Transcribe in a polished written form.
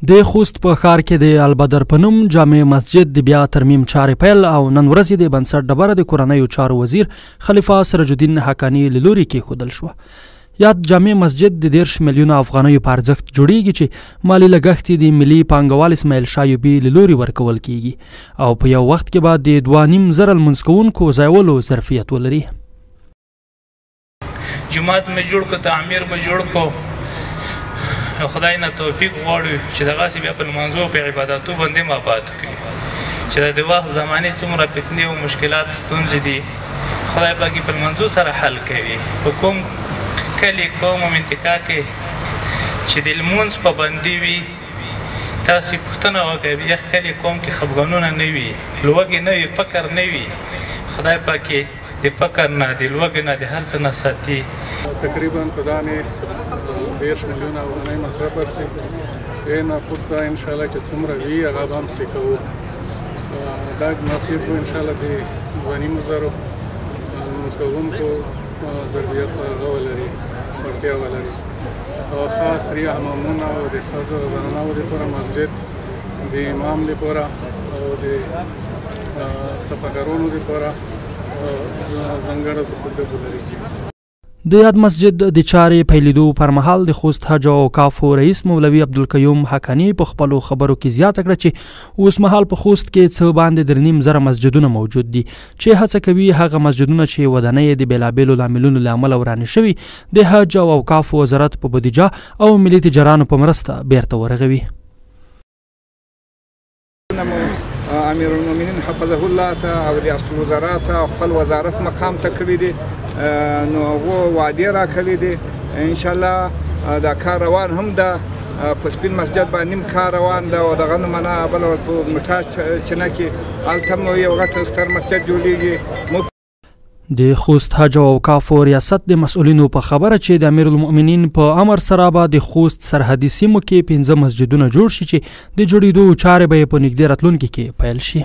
د خوست په ښار کې د البدر په نوم جامع مسجد د بیا ترمیم چارې پیل او نن ورځ د بنسټ ډبره د کورنیو چارو وزیر خلیفه سراج الدین حقانی له لوري کېښودل شوه. یاد جامع مسجد د 10 میلیونه افغانیو په ارزښت جوړیږي چې مالي لګښت د ملي پانګوال اسماعیل شاه ایوبي له لوري ورکول کیږي او په یو وخت کې به د 2.5 زره لمونځ کوونکو ځایولو ظرفیت ولري. جومات مې جوړ کړ، تعمیر مې جوړ کړ، خدای نه توفیق غواړو چې دغسې بیا په لمانځو په عباداتو باندې ما پاتې کړي چې د وخت زمانې څومره فتنې او مشکلات ستونزې دي خدای پاک په لمانځو سره حل کوي. په کوم کلي قوم او منطقه کې چې د لمونځ پابندي وي تاسې پوښتنه وکړئ بیا کلي قوم کې خفګانونه نه وي، لوږې نه وي، فقر نه وي. خدای پاک د فقر نه د لوږې نه د هر څه نه ساتي. تقریبا په دانې 10 میلیونه افغانۍ مصرف ورڅي نه پورته انشاءالله چې څومره وي هغه به هم سې کوو. دا مسجد به انشاءالله د 2.5 زرو لمونځ کوونکو ظرفیت هغه ولري، وړتیا ولري. خاص ریا حمامونه او د ښځو او زنانو دپاره مسجد د امام دپاره او د صفاکارانو دپاره ځانګړی ضرورت ولري. د یاد مسجد د چارې پیلېدو پر مهال د خوست حج او اوقافو رئیس مولوي عبدالقیوم حقانی په خپلو خبرو کې زیاته کړه چې اوس مهال په خوست کې څه باندې 3.5 زره مسجدونه موجود دي چې هڅه کوي هغه مسجدونه چې ودانۍ د بېلابېلو لاملونو له امله ورانې شوي د حج او اوقافو وزارت په بودیجه او ملي تجارانو په مرسته بیرته ورغوي. امیر المؤمنین حفظه الله ته او ریاست الوزرا ته خپل وزارت مقام ته کړی دی، نو هغو وعدې راکړې دي. انشاءالله دا کار روان هم ده، په سپین مسجد باندې هم کار روان ده او دغه نمونه بله په مټاس چینه کې هلته هم یو غټ ستر مسجد جوړېږي. د خوست حج او اوقافو ریاست د مسؤلینو په خبره چې د امیر المؤمنین په امر سره به د خوست سرحدي سیمو کې 15 مسجدونه جوړ شي چې د جوړېدو چارې به یې په نږدې راتلونکي کې پیل شي.